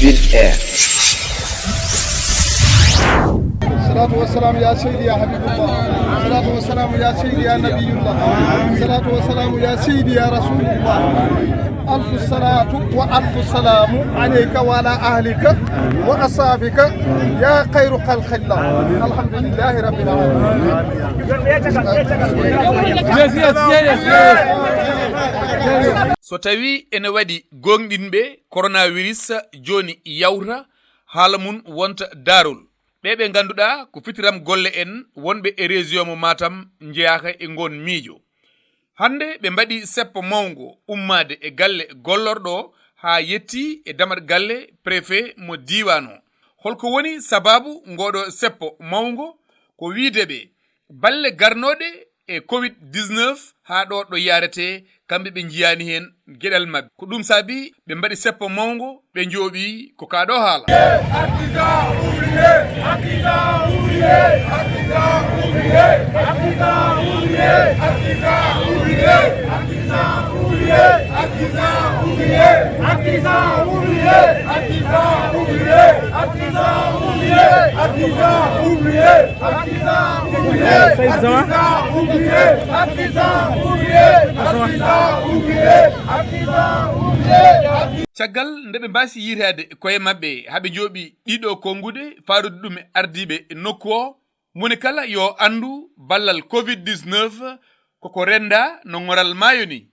Ville Air. الصلاة والسلام يا سيدي يا حبيب الله، الصلاة والسلام يا سيدي يا نبي الله، الصلاة والسلام يا سيدي يا رسول الله. ألف الصلاة وألف السلام عليك وعلى أهلك وأصحابك يا خير خلق الله. الحمد لله رب العالمين. so tawi ene waɗi gonɗinɓe coronavirus joni yawta haala mum wonta darol ɓe ganduɗa ko fitiram golle en wonɓe e région mo Matam jeeyaka e gon miijo hande ɓe mbaɗi seppo mawgo ummade e galle gollorɗo ha yetti e damat galle préfet mo diwan o holko woni sababu ngoɗo seppo mawgo ko wideɓe balle garnoɗe e covid-19 ha ɗo yarete kamɓe ɓe jiyani hen gueɗal mabɓe ko ɗum saabi ɓe mbaɗi seppo mawgo ɓe jooɓi ko kaɗo haala caggal nde ɓe mbasi yitade koye mabɓe haɓe jooɓi ɗiɗo kongude faarude ɗum e ardiɓe e nokku o moni kala yo andu ballal covid-19 koko renda no ngoral maayo ni